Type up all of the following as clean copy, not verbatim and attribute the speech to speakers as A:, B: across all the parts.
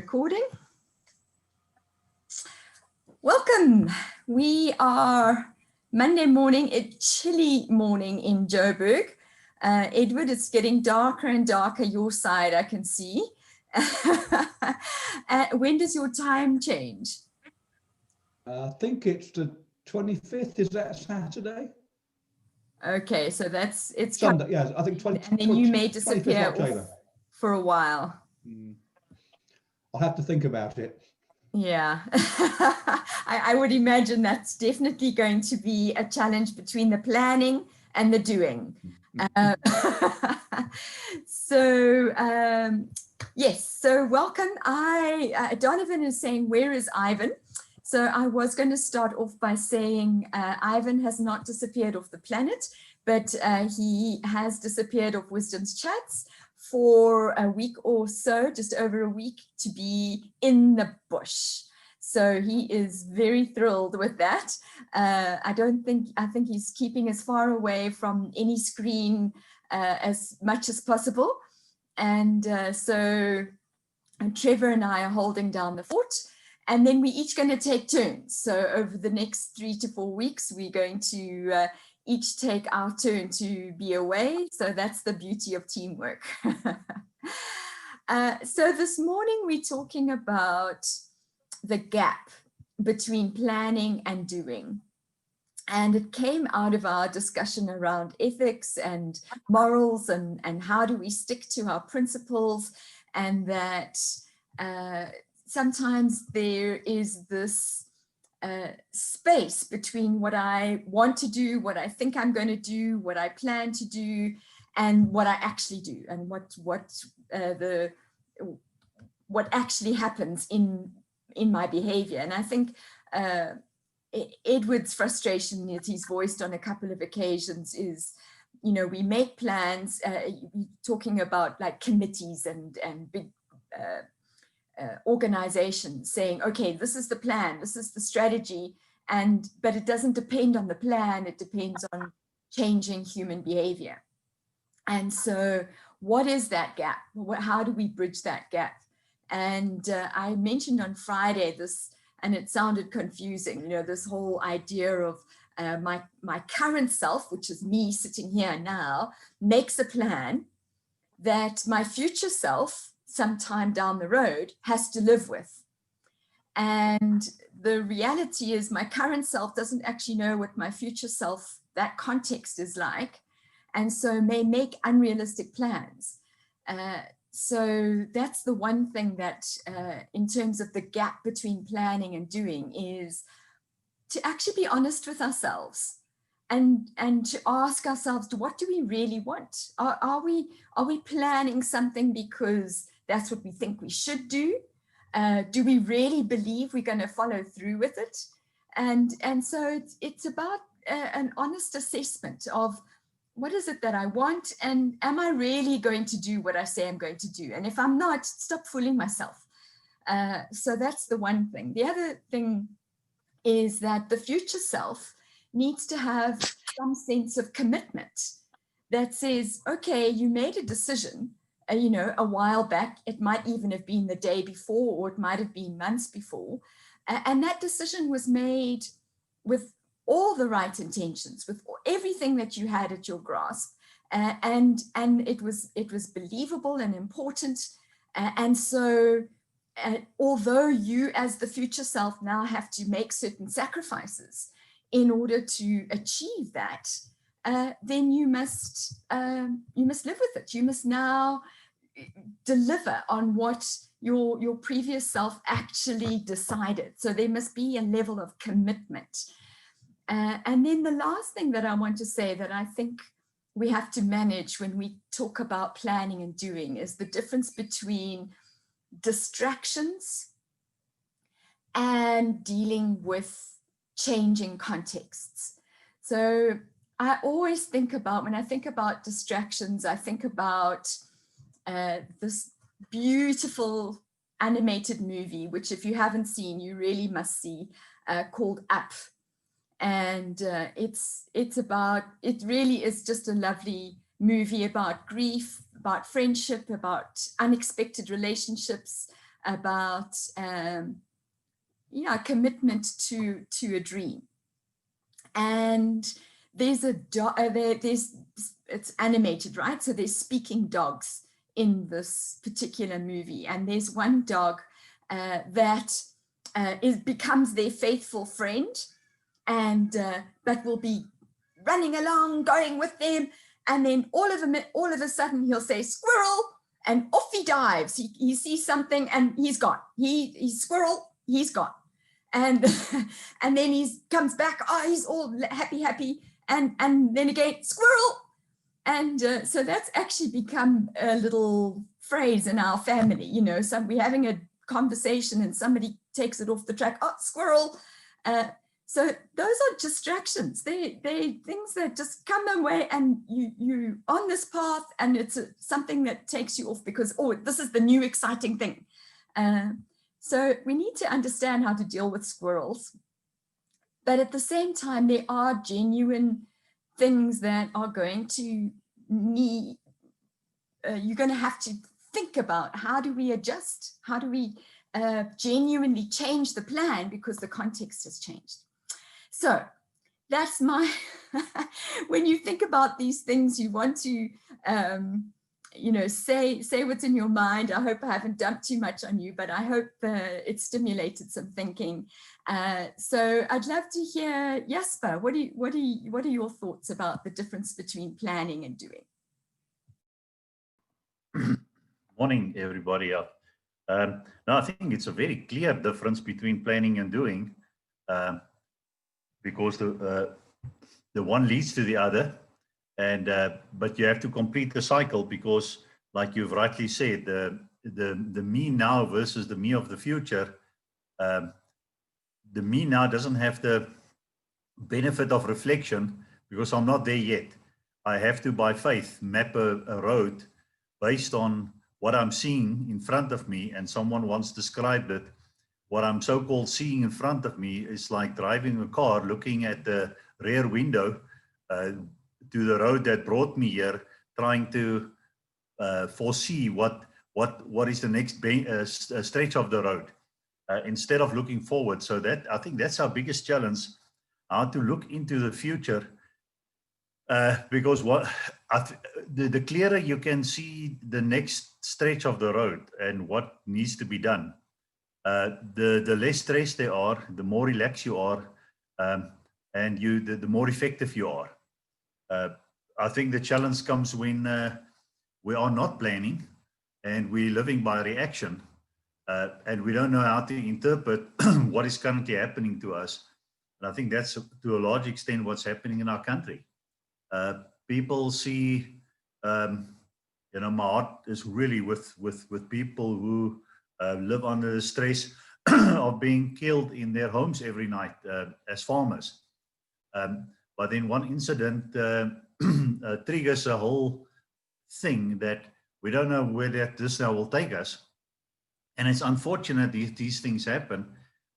A: recording. Welcome. We are Monday morning, a chilly morning in Joburg. Edward, it's getting darker and darker your side, I can see. When does your time change?
B: I think it's the 25th. Is that Saturday?
A: Okay, so it's
B: Sunday. Yeah, I think 20.
A: And then you may disappear off for a while.
B: I'll have to think about it.
A: Yeah, I would imagine that's definitely going to be a challenge between the planning and the doing. Yes, so welcome. Donovan is saying, where is Ivan? So I was going to start off by saying Ivan has not disappeared off the planet, but he has disappeared off Wisdom's Chats for a week or so, just over a week, to be in the bush. So he is very thrilled with that. I think he's keeping as far away from any screen as much as possible. And so Trevor and I are holding down the fort. And then we're each going to take turns. So over the next 3 to 4 weeks, we're going to each take our turn to be away. So that's the beauty of teamwork. So this morning, we're talking about the gap between planning and doing. And it came out of our discussion around ethics and morals and how do we stick to our principles, and that sometimes there is this space between what I want to do, what I think I'm going to do, what I plan to do, and what I actually do, and what actually happens in my behavior. And I think Edward's frustration that he's voiced on a couple of occasions is, you know, we make plans, talking about like committees and big organizations saying, okay, this is the plan, this is the strategy, but it doesn't depend on the plan, it depends on changing human behavior. And so what is that gap? How do we bridge that gap? And I mentioned on Friday this, and it sounded confusing, you know, this whole idea of my current self, which is me sitting here now, makes a plan that my future self sometime down the road has to live with. And the reality is my current self doesn't actually know what my future self, that context is like, and so may make unrealistic plans. So that's the one thing that in terms of the gap between planning and doing is to actually be honest with ourselves and to ask ourselves, what do we really want? Are we planning something because that's what we think we should do? Do we really believe we're going to follow through with it? And so it's about an honest assessment of what is it that I want, and am I really going to do what I say I'm going to do? And if I'm not, stop fooling myself. So that's the one thing. The other thing is that the future self needs to have some sense of commitment that says, okay, you made a decision, you know, a while back. It might even have been the day before, or it might have been months before. And that decision was made with all the right intentions, with everything that you had at your grasp, and it was believable and important. And so although you as the future self now have to make certain sacrifices in order to achieve that, then you must live with it. You must now deliver on what your previous self actually decided. So there must be a level of commitment. And then the last thing that I want to say that I think we have to manage when we talk about planning and doing is the difference between distractions and dealing with changing contexts. So I always think about, when I think about distractions, I think about this beautiful animated movie, which if you haven't seen, you really must see, called Up. And it really is just a lovely movie about grief, about friendship, about unexpected relationships, about commitment to a dream. And there's a it's animated, right? So there's speaking dogs in this particular movie, and there's one dog that becomes their faithful friend, and that will be running along, going with them, and then all of a sudden he'll say squirrel, and off he dives. He sees something and he's gone. He's squirrel, he's gone. And and then he comes back, he's all happy, and then again squirrel. And so that's actually become a little phrase in our family. We're having a conversation and somebody takes it off the track, squirrel. So those are distractions. They things that just come away, and you on this path, and it's something that takes you off because, this is the new exciting thing. So we need to understand how to deal with squirrels. But at the same time, there are genuine things that are going to need, you're going to have to think about, how do we adjust? How do we genuinely change the plan because the context has changed? So that's my, when you think about these things, you want to, say what's in your mind. I hope I haven't dumped too much on you, but I hope it stimulated some thinking. So I'd love to hear, Jasper, what are your thoughts about the difference between planning and doing?
C: Morning, everybody. No, I think it's a very clear difference between planning and doing, because the one leads to the other. And but you have to complete the cycle, because, like you've rightly said, the me now versus the me of the future. The me now doesn't have the benefit of reflection because I'm not there yet. I have to, by faith, map a road based on what I'm seeing in front of me. And someone once described it. What I'm so-called seeing in front of me is like driving a car, looking at the rear window to the road that brought me here, trying to foresee what is the next stretch of the road, instead of looking forward. So that, I think that's our biggest challenge, how to look into the future, because the clearer you can see the next stretch of the road and what needs to be done, the less stress there are, the more relaxed you are, and the more effective you are. I think the challenge comes when we are not planning and we're living by reaction, and we don't know how to interpret what is currently happening to us. And I think that's to a large extent what's happening in our country. People see, my heart is really with people who live under the stress of being killed in their homes every night as farmers. But then one incident triggers a whole thing that we don't know where this now will take us. And it's unfortunate these things happen,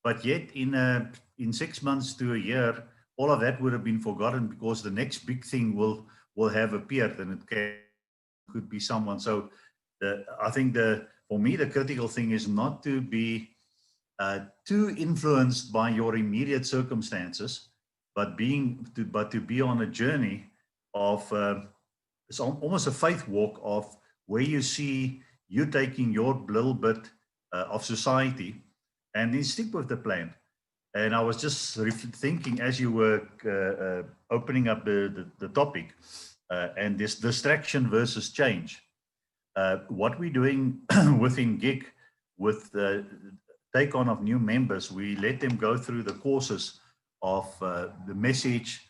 C: but yet in 6 months to a year, all of that would have been forgotten because the next big thing will have appeared, and it could be someone. So I think for me, the critical thing is not to be too influenced by your immediate circumstances, but to be on a journey of it's almost a faith walk of where you see you taking your little bit of society, and then stick with the plan. And I was just thinking as you were opening up the topic, and this distraction versus change. What we're doing within GIG with the take on of new members, we let them go through the courses of the message,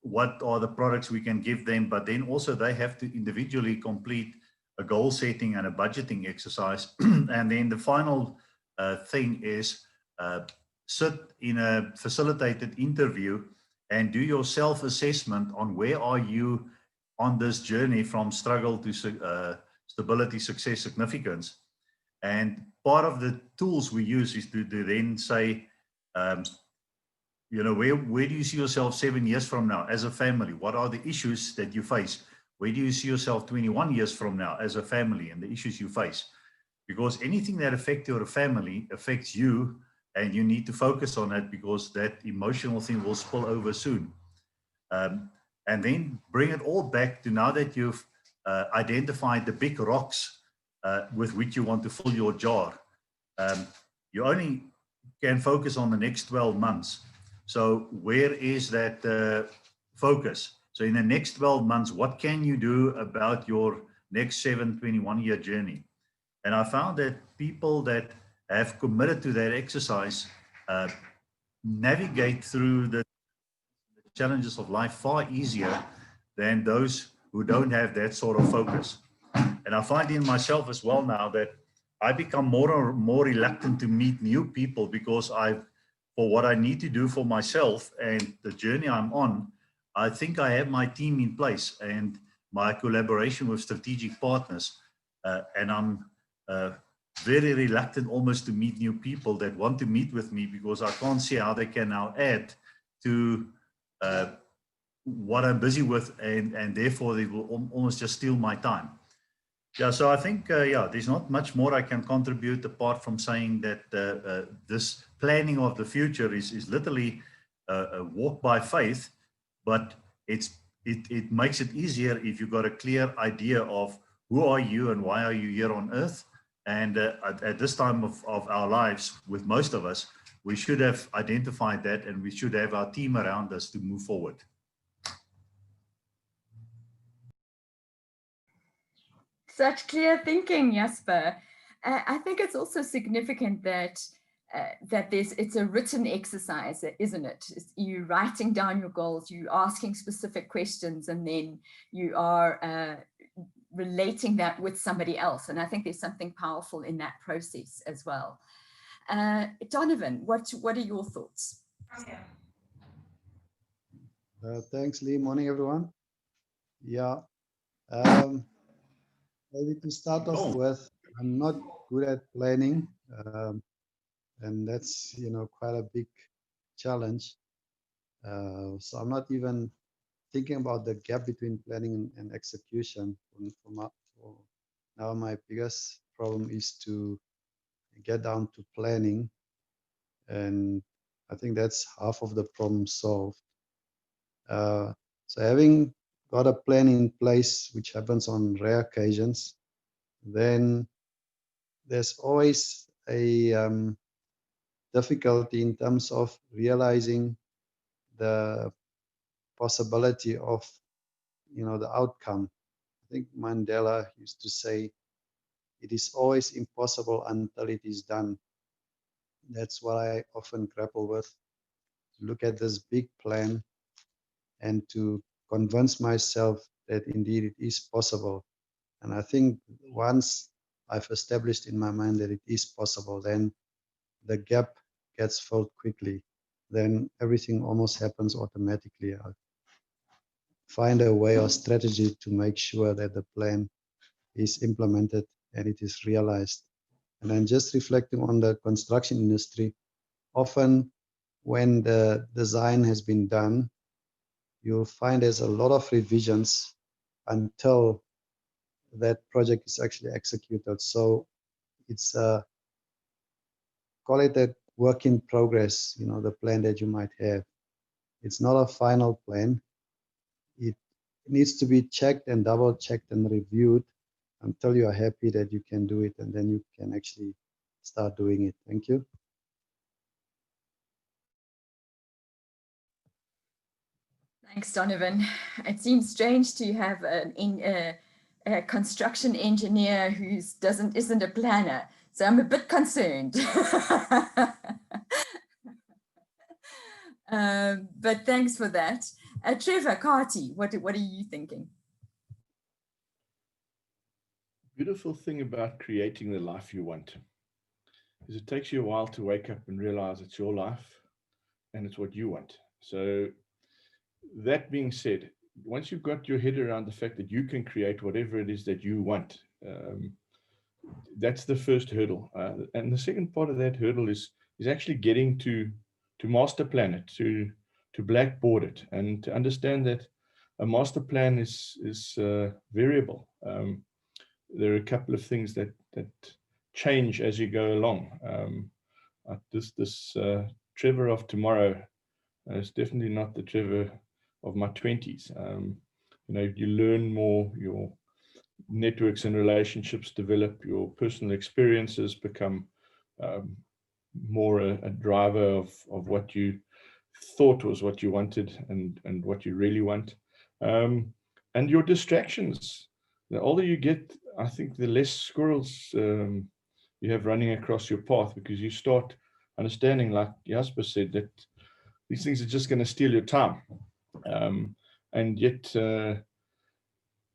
C: what are the products we can give them, but then also they have to individually complete a goal setting and a budgeting exercise. And then the final thing is sit in a facilitated interview and do your self-assessment on where are you on this journey from struggle to stability, success, significance. And part of the tools we use is to then say, where do you see yourself 7 years from now as a family? What are the issues that you face? Where do you see yourself 21 years from now as a family and the issues you face? because anything that affects your family affects you, and you need to focus on it because that emotional thing will spill over soon. And then bring it all back to now that you've identified the big rocks with which you want to fill your jar. You only can focus on the next 12 months. So where is that focus? So in the next 12 months, what can you do about your next 21-year journey? And I found that people that have committed to that exercise navigate through the challenges of life far easier than those who don't have that sort of focus. And I find in myself as well now that I become more and more reluctant to meet new people because for what I need to do for myself and the journey I'm on, I think I have my team in place and my collaboration with strategic partners. And I'm very reluctant almost to meet new people that want to meet with me because I can't see how they can now add to what I'm busy with, and therefore they will almost just steal my time. Yeah, so I think, there's not much more I can contribute apart from saying that this planning of the future is literally a walk by faith, but it makes it easier if you've got a clear idea of who are you and why are you here on earth. And at this time of our lives, with most of us, we should have identified that, and we should have our team around us to move forward.
A: Such clear thinking, Jasper. I think it's also significant that it's a written exercise, isn't it? It's you writing down your goals, you asking specific questions, and then you are relating that with somebody else. And I think there's something powerful in that process as well. Donovan, what are your thoughts?
D: Thanks, Lee. Morning, everyone. Yeah. Maybe to start off with, I'm not good at planning, and that's quite a big challenge. So I'm not even thinking about the gap between planning and execution. For now, my biggest problem is to get down to planning, and I think that's half of the problem solved. So having got a plan in place, which happens on rare occasions, then there's always a difficulty in terms of realizing the possibility of the outcome. I think Mandela used to say, it is always impossible until it is done. That's what I often grapple with. Look at this big plan and to convince myself that indeed it is possible. And I think once I've established in my mind that it is possible, then the gap gets filled quickly. Then everything almost happens automatically. I find a way or strategy to make sure that the plan is implemented and it is realized. And then just reflecting on the construction industry, often when the design has been done, you'll find there's a lot of revisions until that project is actually executed. So it's call it a work in progress, the plan that you might have. It's not a final plan. It needs to be checked and double checked and reviewed until you are happy that you can do it, and then you can actually start doing it. Thank you.
A: Thanks, Donovan. It seems strange to have a construction engineer who isn't a planner. So I'm a bit concerned. But thanks for that. Trevor, Kati, what are you thinking?
E: Beautiful thing about creating the life you want is it takes you a while to wake up and realize it's your life and it's what you want. So that being said, once you've got your head around the fact that you can create whatever it is that you want, that's the first hurdle. And the second part of that hurdle is actually getting to master plan it, to blackboard it, and to understand that a master plan is variable. There are a couple of things that change as you go along. This Trevor of tomorrow is definitely not the Trevor of my 20s. You know, you learn more, your networks and relationships develop, your personal experiences become more a driver of what you thought was what you wanted and what you really want. And your distractions. The older you get, I think the less squirrels you have running across your path, because you start understanding, like Jasper said, that these things are just going to steal your time. And yet,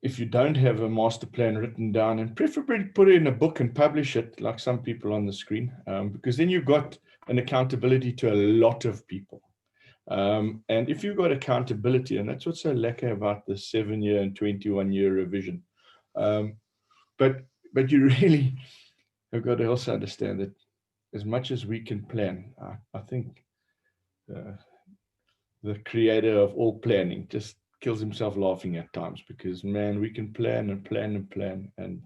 E: if you don't have a master plan written down, and preferably put it in a book and publish it, like some people on the screen, because then you've got an accountability to a lot of people. And if you've got accountability, and that's what's so lacking about the 7-year and 21-year revision, but you really have got to also understand that as much as we can plan, I think the creator of all planning just kills himself laughing at times, because, man, we can plan and plan and plan, and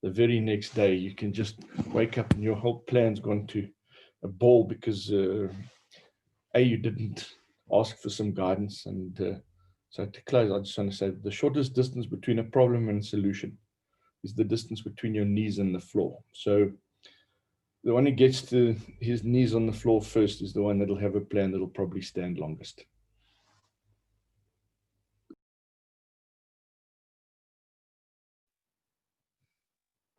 E: the very next day you can just wake up and your whole plan's gone to a ball because you didn't ask for some guidance. And so to close, I just want to say the shortest distance between a problem and a solution is the distance between your knees and the floor. So the one who gets to his knees on the floor first is the one that'll have a plan that'll probably stand longest.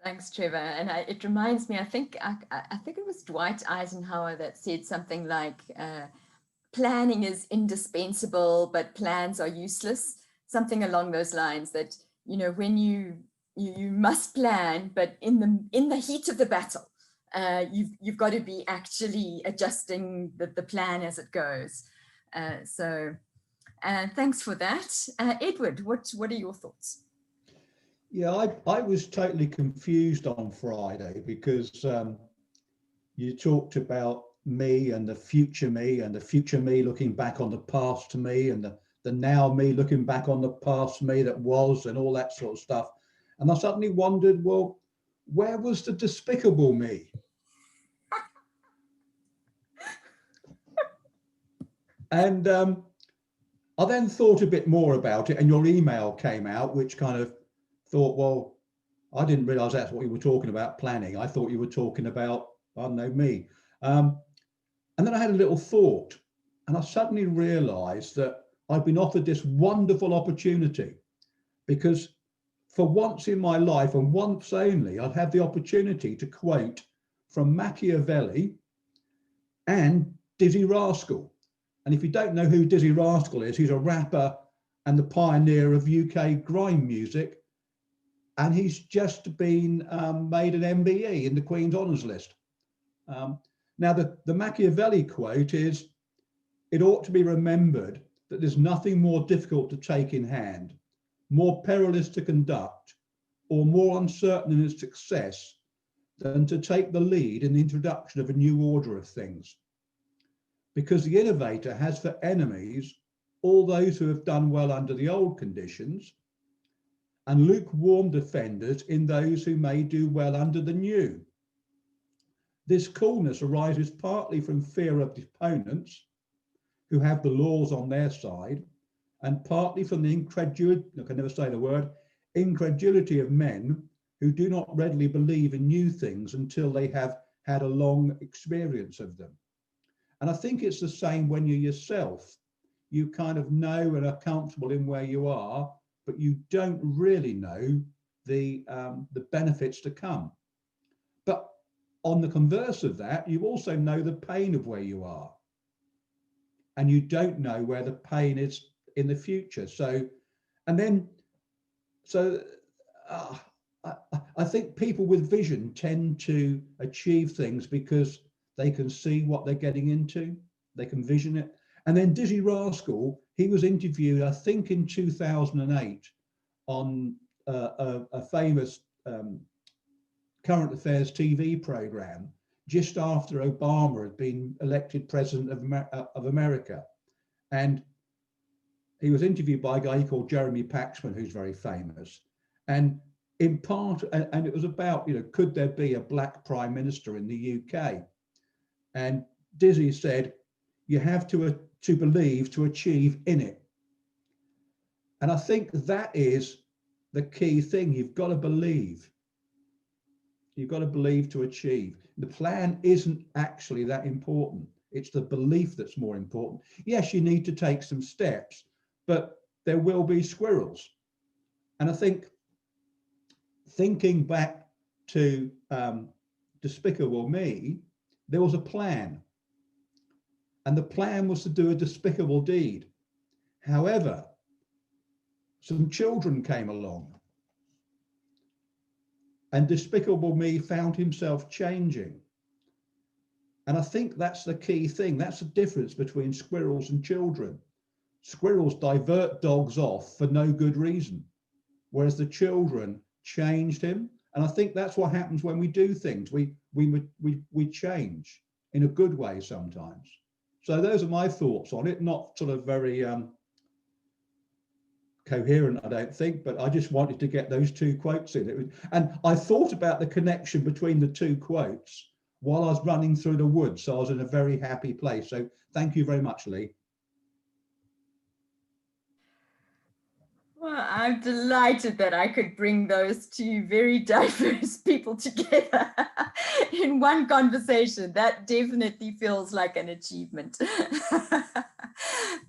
A: Thanks, Trevor. And it reminds me, I think it was Dwight Eisenhower that said something like, planning is indispensable, but plans are useless. Something along those lines, that, you know, when you must plan, but in the heat of the battle, you've got to be actually adjusting the plan as it goes. So thanks for that. Edward, what are your thoughts?
B: Yeah, I was totally confused on Friday, because you talked about me and the future me looking back on the past me, and the now me looking back on the past me that was, and all that sort of stuff. And I suddenly wondered, well, where was the despicable me? And I then thought a bit more about it, and your email came out, which kind of thought, well, I didn't realize that's what you were talking about, planning. I thought you were talking about, I don't know, me. And then I had a little thought, and I suddenly realized that I'd been offered this wonderful opportunity, because for once in my life, and once only, I'd had the opportunity to quote from Machiavelli and Dizzy Rascal. And if you don't know who Dizzy Rascal is, he's a rapper and the pioneer of UK grime music. And he's just been made an MBE in the Queen's Honours List. Now, the Machiavelli quote is, "It ought to be remembered that there's nothing more difficult to take in hand, more perilous to conduct, or more uncertain in its success than to take the lead in the introduction of a new order of things. Because the innovator has for enemies all those who have done well under the old conditions, and lukewarm defenders in those who may do well under the new. This coolness arises partly from fear of opponents who have the laws on their side, and partly from the incredulity, I can never say the word, incredulity of men who do not readily believe in new things until they have had a long experience of them." And I think it's the same when you're yourself. You kind of know and are comfortable in where you are, but you don't really know the benefits to come. But on the converse of that, you also know the pain of where you are, and you don't know where the pain is in the future. So, I think people with vision tend to achieve things because they can see what they're getting into, they can vision it. And then Dizzy Rascal, he was interviewed, I think in 2008, on a famous current affairs TV program, just after Obama had been elected president of America. And he was interviewed by a guy called Jeremy Paxman, who's very famous. And in part, and it was about, you know, could there be a black prime minister in the UK? And Dizzy said, you have to believe to achieve in it. And I think that is the key thing. You've got to believe. You've got to believe to achieve. The plan isn't actually that important. It's the belief that's more important. Yes, you need to take some steps, but there will be squirrels. And I think thinking back to Despicable Me, there was a plan. And the plan was to do a despicable deed. However, some children came along and Despicable Me found himself changing. And I think that's the key thing. That's the difference between squirrels and children. Squirrels divert dogs off for no good reason, whereas the children changed him. And I think that's what happens when we do things. We change in a good way sometimes. So those are my thoughts on it, not sort of very coherent, I don't think, but I just wanted to get those two quotes in. And I thought about the connection between the two quotes while I was running through the woods. So I was in a very happy place. So thank you very much, Lee.
A: Well, I'm delighted that I could bring those two very diverse people together in one conversation. That definitely feels like an achievement.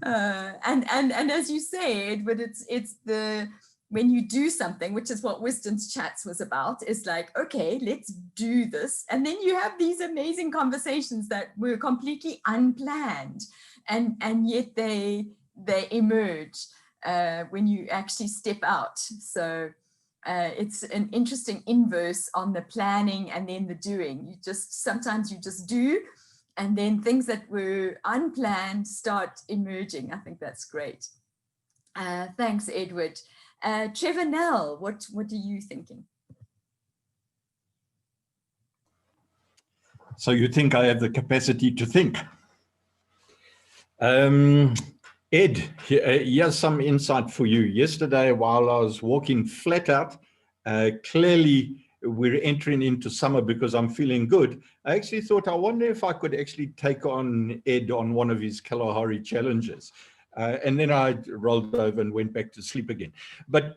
A: And as you say, Edward, it's the when you do something, which is what Wisdom's Chats was about, is like, okay, let's do this. And then you have these amazing conversations that were completely unplanned, and yet they emerge when you actually step out. So it's an interesting inverse on the planning and then the doing. Sometimes you just do, and then things that were unplanned start emerging. I think that's great. Thanks, Edward. Trevor Nell, what are you thinking?
F: So you think I have the capacity to think? Ed, here's some insight for you. Yesterday, while I was walking flat out, clearly we're entering into summer because I'm feeling good. I actually thought, I wonder if I could actually take on Ed on one of his Kalahari challenges. And then I rolled over and went back to sleep again. But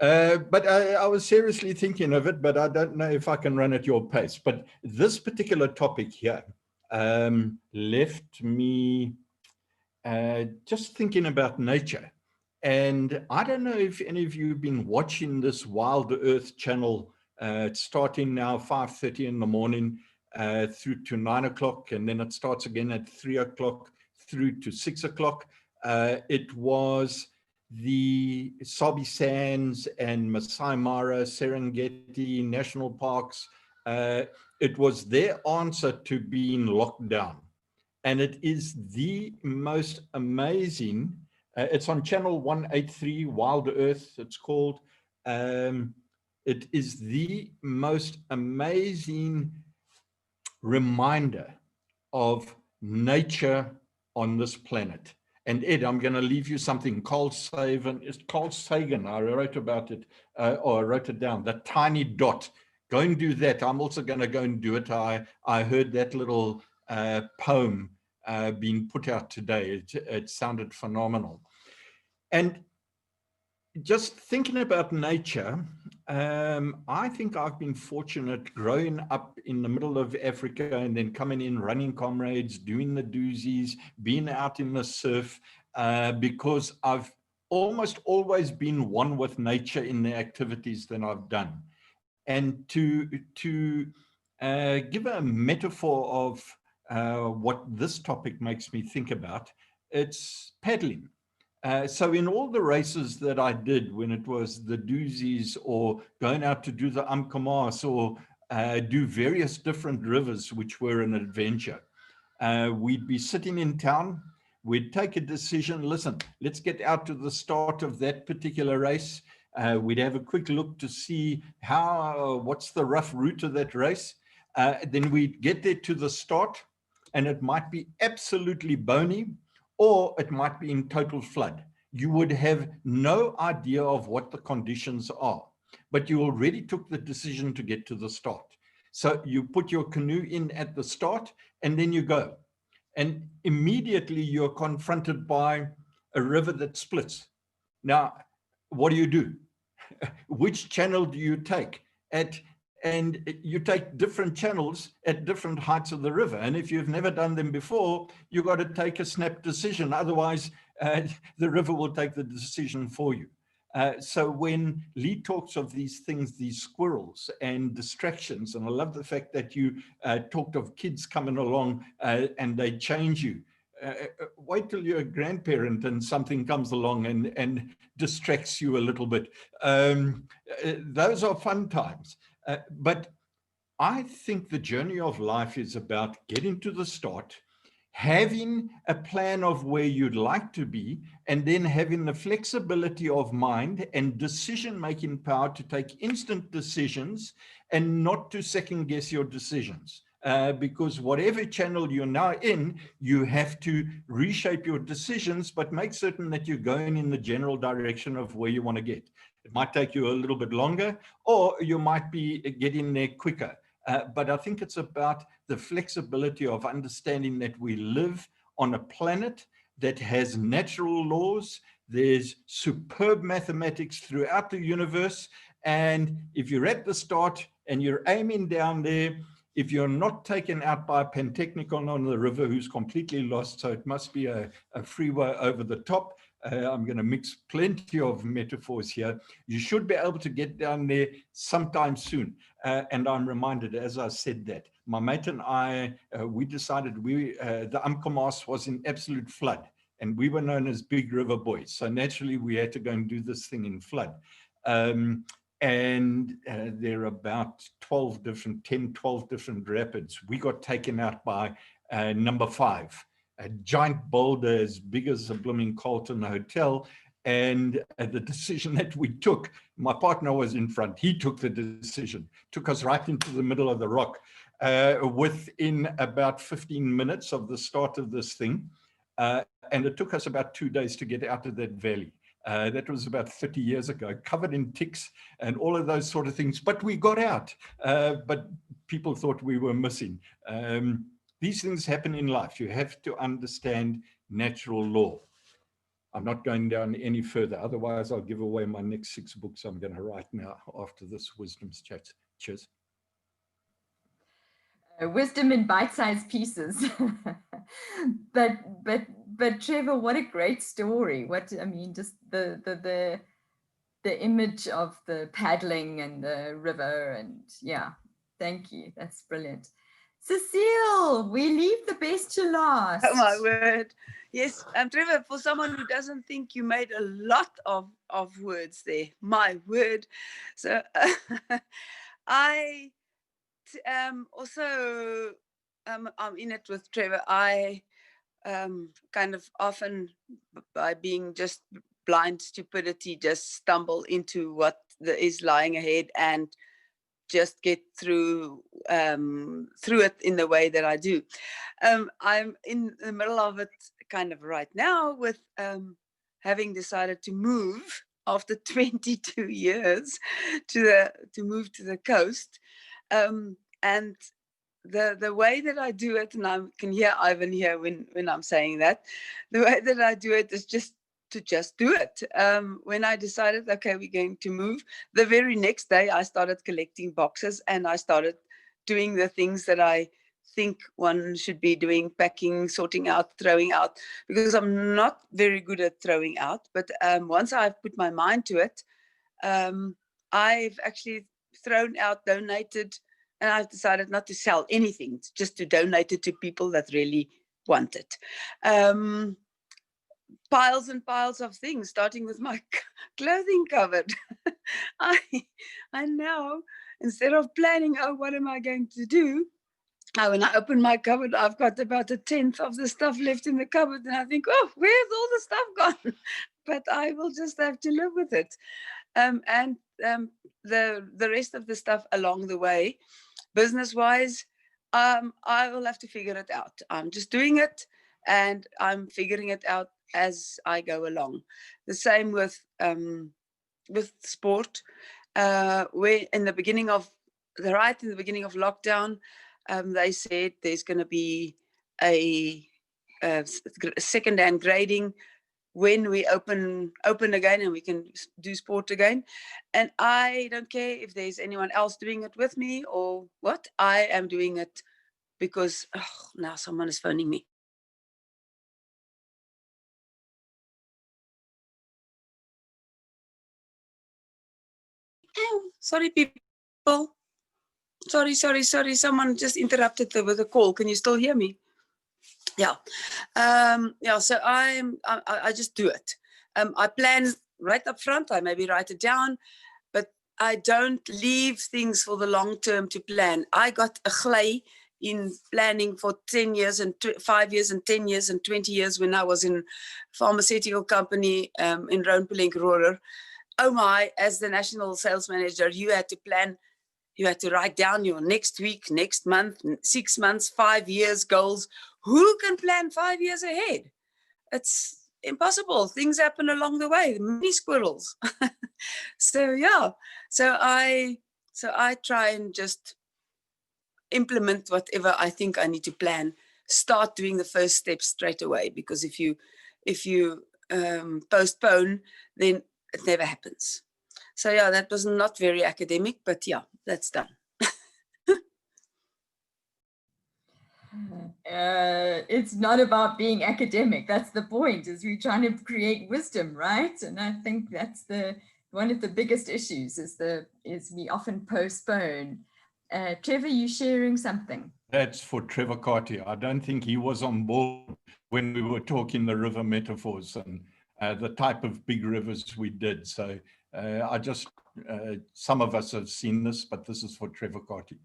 F: I was seriously thinking of it, but I don't know if I can run at your pace. But this particular topic here left me just thinking about nature. And I don't know if any of you have been watching this Wild Earth channel. It's starting now 5:30 in the morning through to 9 o'clock. And then it starts again at 3 o'clock through to 6 o'clock. It was the Sabi Sands and Masai Mara, Serengeti National Parks. It was their answer to being locked down. And it is the most amazing, it's on channel 183, Wild Earth, it's called. It is the most amazing reminder of nature on this planet. And Ed, I'm going to leave you something. Carl Sagan, I wrote about it, or I wrote it down, the tiny dot. Go and do that. I'm also going to go and do it. I heard that little poem being put out today. It sounded phenomenal. And just thinking about nature, I think I've been fortunate growing up in the middle of Africa and then coming in, running comrades, doing the doozies, being out in the surf, because I've almost always been one with nature in the activities that I've done. And to give a metaphor of what this topic makes me think about, it's paddling. So in all the races that I did, when it was the doozies or going out to do the Amkamas or do various different rivers, which were an adventure, we'd be sitting in town, we'd take a decision, listen, let's get out to the start of that particular race. We'd have a quick look to see what's the rough route of that race. Then we'd get there to the start, and it might be absolutely bony, or it might be in total flood. You would have no idea of what the conditions are. but you already took the decision to get to the start. So you put your canoe in at the start and then you go. And immediately you're confronted by a river that splits. Now, what do? Which channel do you take? And you take different channels at different heights of the river. And if you've never done them before, you've got to take a snap decision. Otherwise, the river will take the decision for you. So when Lee talks of these things, these squirrels and distractions, and I love the fact that you talked of kids coming along and they change you. Wait till you're a grandparent and something comes along and distracts you a little bit. Those are fun times. But I think the journey of life is about getting to the start, having a plan of where you'd like to be, and then having the flexibility of mind and decision-making power to take instant decisions and not to second guess your decisions. Because whatever channel you're now in, you have to reshape your decisions, but make certain that you're going in the general direction of where you want to get. It might take you a little bit longer, or you might be getting there quicker. But I think it's about the flexibility of understanding that we live on a planet that has natural laws. There's superb mathematics throughout the universe. And if you're at the start and you're aiming down there, if you're not taken out by a pantechnicon on the river who's completely lost, so it must be a freeway over the top. I'm going to mix plenty of metaphors here. You should be able to get down there sometime soon. And I'm reminded, as I said that, my mate and I, we decided the Amkomas was in absolute flood. And we were known as Big River Boys. So naturally, we had to go and do this thing in flood. And there are about 12 different rapids. We got taken out by number 5. A giant boulder as big as a blooming Carlton hotel. And the decision that we took, my partner was in front. He took the decision, took us right into the middle of the rock. Within about 15 minutes of the start of this thing. And it took us about 2 days to get out of that valley. That was about 30 years ago, covered in ticks and all of those sort of things. But we got out, but people thought we were missing. These things happen in life. You have to understand natural law. I'm not going down any further. Otherwise, I'll give away my next 6 books I'm going to write now after this Wisdom's Chat. Cheers.
A: Wisdom in bite-sized pieces. but Trevor, what a great story. I mean, just the image of the paddling and the river, and yeah, thank you. That's brilliant. Cecile, we leave the best to last.
G: Oh my word. Yes, Trevor, for someone who doesn't think, you made a lot of words there. My word. So I also, I'm in it with Trevor. I kind of often, by being just blind stupidity, just stumble into what is lying ahead and just get through it in the way that I do. I'm in the middle of it kind of right now with having decided to move after 22 years to move to the coast. And the way that I do it, and I can hear Ivan here when I'm saying that, the way that I do it is just to do it. When I decided, okay, we're going to move, the very next day I started collecting boxes and I started doing the things that I think one should be doing: packing, sorting out, throwing out, because I'm not very good at throwing out. But once I've put my mind to it, I've actually thrown out, donated, and I've decided not to sell anything, just to donate it to people that really want it. Piles and piles of things, starting with my clothing cupboard. I now, instead of planning, oh, what am I going to do? When I open my cupboard, I've got about 1/10 of the stuff left in the cupboard, and I think, oh, where's all the stuff gone? But I will just have to live with it. And the rest of the stuff along the way, business-wise, I will have to figure it out. I'm just doing it, and I'm figuring it out as I go along. The same with sport. where in the beginning of lockdown, they said there's going to be a second-hand grading when we open again and we can do sport again. And I don't care if there's anyone else doing it with me or what. I am doing it because now someone is phoning me. Oh, sorry, people. Sorry. Someone just interrupted with a call. Can you still hear me? Yeah. So I just do it. I plan right up front. I maybe write it down, but I don't leave things for the long term to plan. I got a glay in planning for 10 years and 5 years and 10 years and 20 years when I was in pharmaceutical company in Roanpelink-Rohrer. Oh my, as the national sales manager, you had to plan. You had to write down your next week, next month, 6 months, 5 years goals. Who can plan 5 years ahead? It's impossible. Things happen along the way, mini squirrels. So I try and just implement whatever I think I need to plan. Start doing the first steps straight away, because if you postpone, then it never happens. So yeah, that was not very academic, but yeah, that's done.
A: It's not about being academic. That's the point, is we're trying to create wisdom, right? And I think that's one of the biggest issues is we often postpone. Trevor, you sharing something?
F: That's for Trevor Carty. I don't think he was on board when we were talking the river metaphors and the type of big rivers we did. So I just, some of us have seen this, but this is for Trevor Carty.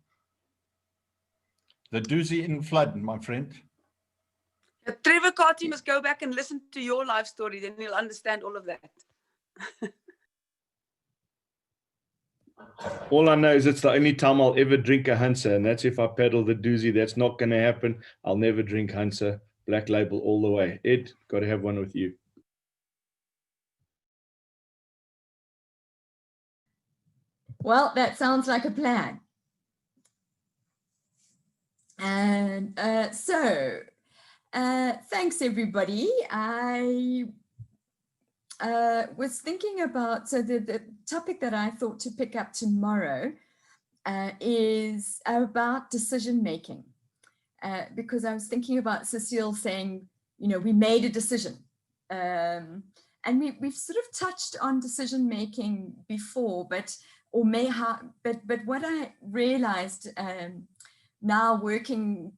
F: The doozy in flood, my friend.
G: Trevor Carty must go back and listen to your life story, then he'll understand all of that.
E: All I know is it's the only time I'll ever drink a Hansa, and that's if I paddle the doozy. That's not going to happen. I'll never drink Hansa. Black Label all the way. Ed, got to have one with you.
A: Well, that sounds like a plan. And thanks everybody. I was thinking about, so the topic that I thought to pick up tomorrow is about decision making, because I was thinking about Cecile saying, we made a decision, and we've sort of touched on decision making before, but what I realized now working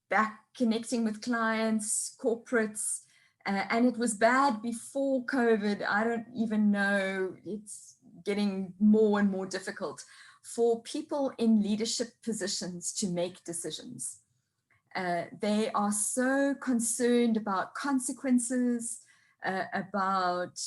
A: back, connecting with clients, corporates, and it was bad before COVID. I don't even know, it's getting more and more difficult for people in leadership positions to make decisions. They are so concerned about consequences, about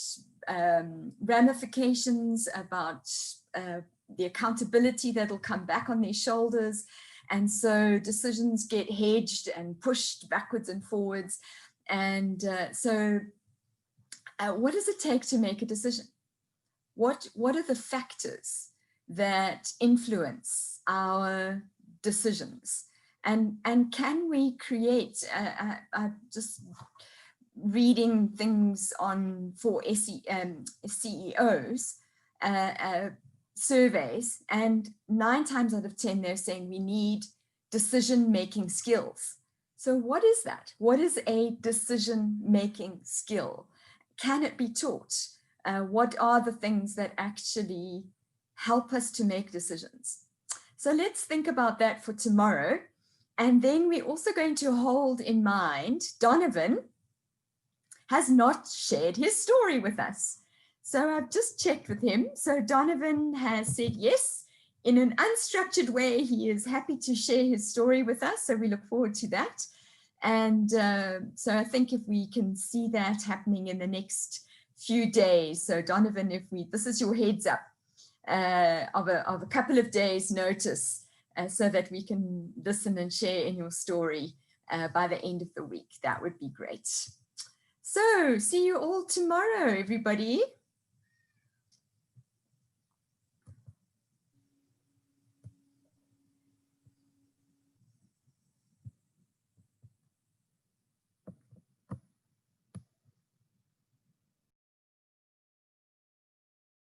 A: ramifications, about the accountability that'll come back on their shoulders. And so decisions get hedged and pushed backwards and forwards. And what does it take to make a decision? What are the factors that influence our decisions? And can we create, just reading things for CEOs, surveys, and 9 times out of 10, they're saying we need decision-making skills. So what is that? What is a decision-making skill? Can it be taught? What are the things that actually help us to make decisions? So let's think about that for tomorrow. And then we're also going to hold in mind, Donovan has not shared his story with us. So I've just checked with him. So Donovan has said yes, in an unstructured way. He is happy to share his story with us. So we look forward to that. And so I think if we can see that happening in the next few days. So Donovan, this is your heads up of a couple of days notice, so that we can listen and share in your story by the end of the week. That would be great. So see you all tomorrow, everybody.